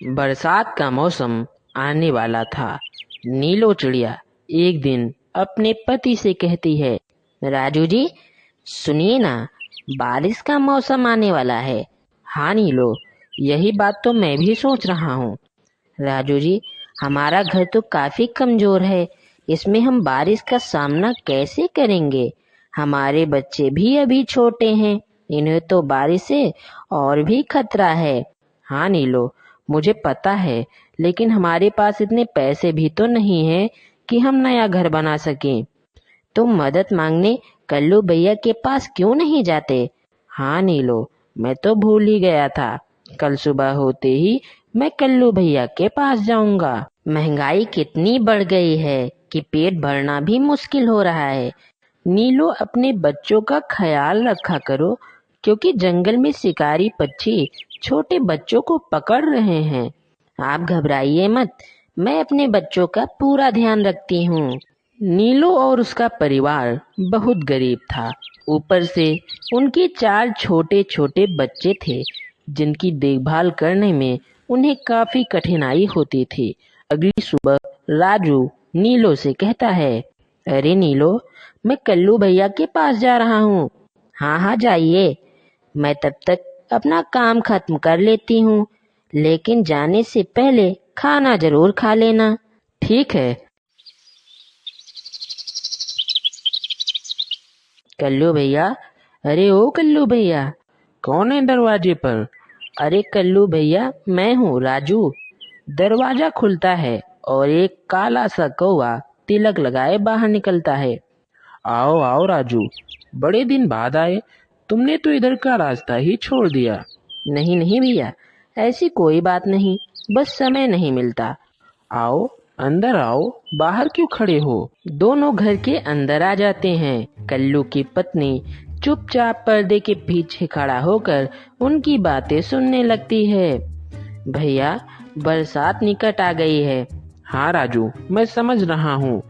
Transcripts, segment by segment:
बरसात का मौसम आने वाला था। नीलो चिड़िया एक दिन अपने पति से कहती है, राजू जी सुनिए ना, बारिश का मौसम आने वाला है। हाँ नीलो, यही बात तो मैं भी सोच रहा हूँ। राजू जी, हमारा घर तो काफी कमजोर है, इसमें हम बारिश का सामना कैसे करेंगे? हमारे बच्चे भी अभी छोटे हैं, इन्हें तो बारिश से और भी खतरा है। हाँ नीलो, मुझे पता है, लेकिन हमारे पास इतने पैसे भी तो नहीं है कि हम नया घर बना सकें। तुम मदद मांगने कल्लू भैया के पास क्यों नहीं जाते? हाँ नीलो, मैं तो भूल ही गया था। कल सुबह होते ही मैं कल्लू भैया के पास जाऊंगा। महंगाई कितनी बढ़ गई है कि पेट भरना भी मुश्किल हो रहा है। नीलो, अपने बच्चों का ख्याल रखा करो, क्योंकि जंगल में शिकारी पक्षी छोटे बच्चों को पकड़ रहे हैं। आप घबराइए मत, मैं अपने बच्चों का पूरा ध्यान रखती हूँ। नीलो और उसका परिवार बहुत गरीब था। ऊपर से उनके 4 छोटे छोटे बच्चे थे, जिनकी देखभाल करने में उन्हें काफी कठिनाई होती थी। अगली सुबह राजू नीलो से कहता है, अरे नीलो, मैं कल्लू भैया के पास जा रहा हूँ। हाँ हाँ जाइए, मैं तब तक अपना काम खत्म कर लेती हूँ, लेकिन जाने से पहले खाना जरूर खा लेना। ठीक है। कल्लू भैया, अरे ओ कल्लू भैया, कौन है दरवाजे पर? अरे कल्लू भैया, मैं हूँ राजू। दरवाजा खुलता है और एक काला सा कौवा तिलक लगाए बाहर निकलता है। आओ आओ राजू, बड़े दिन बाद आए। तुमने तो इधर का रास्ता ही छोड़ दिया। नहीं नहीं भैया, ऐसी कोई बात नहीं, बस समय नहीं मिलता। आओ, अंदर आओ, बाहर क्यों खड़े हो? दोनों घर के अंदर आ जाते हैं। कल्लू की पत्नी चुपचाप पर्दे के पीछे खड़ा होकर उनकी बातें सुनने लगती है। भैया, बरसात निकट आ गई है। हाँ राजू, मैं समझ रहा हूँ।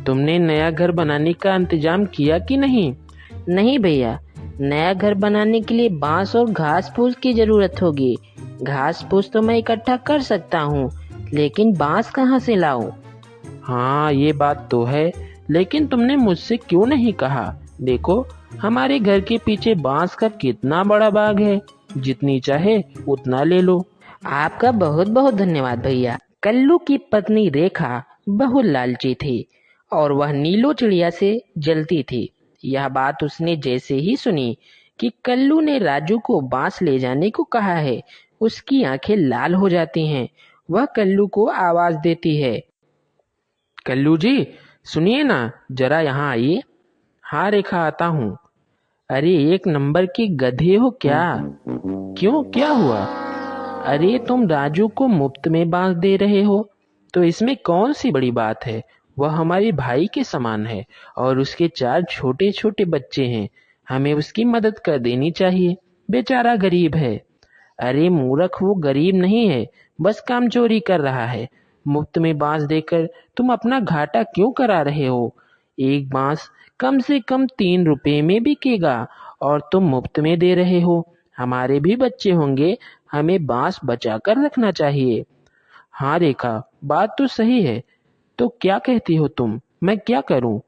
तुमने नया घर बनाने का इंतजाम किया कि नहीं? नहीं भैया, नया घर बनाने के लिए बांस और घास फूस की जरूरत होगी। घास फूस तो मैं इकट्ठा कर सकता हूँ, लेकिन बांस कहाँ से लाऊं? हाँ ये बात तो है, लेकिन तुमने मुझसे क्यों नहीं कहा? देखो, हमारे घर के पीछे बांस का कितना बड़ा बाग है, जितनी चाहे उतना ले लो। आपका बहुत बहुत धन्यवाद भैया। कल्लू की पत्नी रेखा बहुत लालची थी और वह नीलो चिड़िया से जलती थी। यह बात उसने जैसे ही सुनी कि कल्लू ने राजू को बांस ले जाने को कहा है, उसकी आंखें लाल हो जाती हैं। वह कल्लू को आवाज देती है, कल्लू जी सुनिए ना, जरा यहाँ आइए। हाँ रेखा, आता हूँ। अरे एक नंबर के गधे हो क्या? क्यों, क्या हुआ? अरे तुम राजू को मुफ्त में बांस दे रहे हो, तो इसमें कौन सी बड़ी बात है? वह हमारे भाई के समान है और उसके 4 छोटे छोटे बच्चे हैं। हमें उसकी मदद कर देनी चाहिए, बेचारा गरीब है। अरे मूर्ख, वो गरीब नहीं है, बस काम चोरी कर रहा है। मुफ्त में बांस देकर तुम अपना घाटा क्यों करा रहे हो? एक बांस कम से कम 3 रुपए में बिकेगा और तुम मुफ्त में दे रहे हो। हमारे भी बच्चे होंगे, हमें बांस बचा कर रखना चाहिए। हाँ रेखा, बात तो सही है। तो क्या कहती हो तुम, मैं क्या करूं?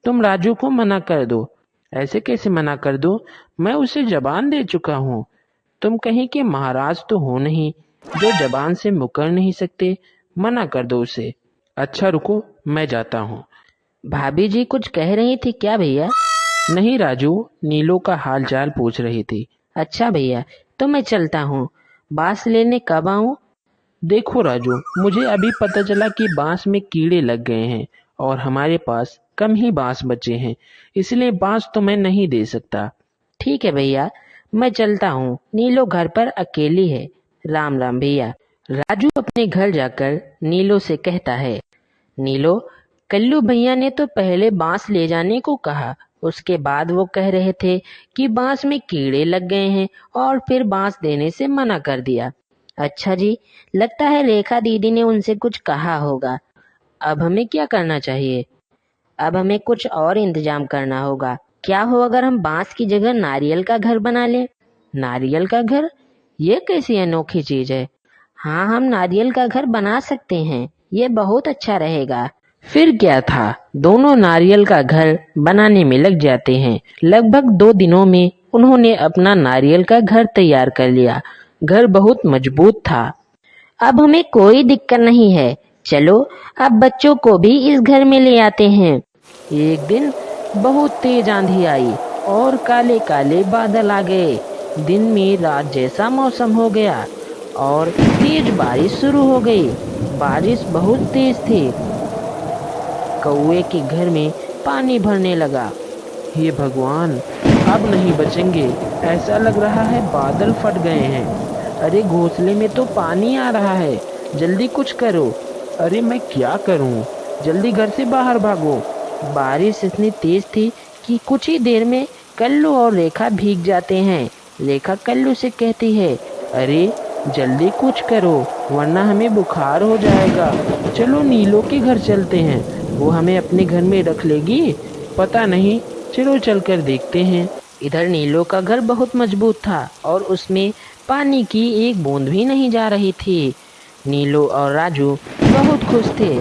तुम राजू को मना कर दो। ऐसे कैसे मना कर दूं? मैं उसे जबान दे चुका हूँ। तुम कहीं के महाराज तो हो नहीं जो जबान से मुकर नहीं सकते। मना कर दो उसे। अच्छा रुको, मैं जाता हूँ। भाभी जी कुछ कह रही थी क्या भैया? नहीं राजू, नीलो का हाल चाल पूछ रही थी। अच्छा भैया, तो मैं चलता हूँ। बांस लेने कब आऊँ? देखो राजू, मुझे अभी पता चला कि बांस में कीड़े लग गए हैं और हमारे पास कम ही बांस बचे हैं, इसलिए बांस तो मैं नहीं दे सकता। ठीक है भैया, मैं चलता हूँ। नीलो घर पर अकेली है। राम राम भैया। राजू अपने घर जाकर नीलो से कहता है, नीलो, कल्लू भैया ने तो पहले बांस ले जाने को कहा, उसके बाद वो कह रहे थे कि बांस में कीड़े लग गए हैं और फिर बांस देने से मना कर दिया। अच्छा जी, लगता है रेखा दीदी ने उनसे कुछ कहा होगा। अब हमें क्या करना चाहिए? अब हमें कुछ और इंतजाम करना होगा। क्या हो अगर हम बांस की जगह नारियल का घर बना लें? नारियल का घर? ये कैसी अनोखी चीज है? हाँ, हम नारियल का घर बना सकते हैं, ये बहुत अच्छा रहेगा। फिर क्या था, दोनों नारियल का घर बनाने में लग जाते हैं। लगभग 2 दिनों में उन्होंने अपना नारियल का घर तैयार कर लिया। घर बहुत मजबूत था। अब हमें कोई दिक्कत नहीं है। चलो, अब बच्चों को भी इस घर में ले आते हैं। एक दिन बहुत तेज आंधी आई और काले काले बादल आ गए। दिन में रात जैसा मौसम हो गया और तेज बारिश शुरू हो गई। बारिश बहुत तेज थी। कौवे के घर में पानी भरने लगा। हे भगवान, अब नहीं बचेंगे। ऐसा लग रहा है बादल फट गए हैं। अरे घोंसले में तो पानी आ रहा है, जल्दी कुछ करो। अरे मैं क्या करूं? जल्दी घर से बाहर भागो। बारिश इतनी तेज थी कि कुछ ही देर में कल्लू और रेखा भीग जाते हैं। रेखा कल्लू से कहती है, अरे जल्दी कुछ करो वरना हमें बुखार हो जाएगा। चलो नीलो के घर चलते हैं, वो हमें अपने घर में रख लेगी। पता नहीं, चलो चलकर देखते हैं। इधर नीलो का घर बहुत मजबूत था और उसमें पानी की एक बूंद भी नहीं जा रही थी। नीलो और राजू बहुत खुश थे।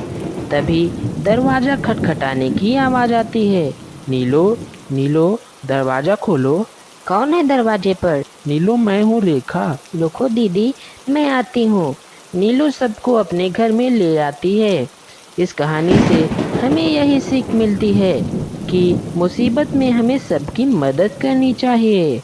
तभी दरवाजा खटखटाने की आवाज आती है। नीलो, नीलो, दरवाजा खोलो। कौन है दरवाजे पर? नीलो, मैं हूँ रेखा। रुको दीदी, मैं आती हूँ। नीलो सबको अपने घर में ले आती है। इस कहानी से हमें यही सीख मिलती है कि मुसीबत में हमें सबकी मदद करनी चाहिए।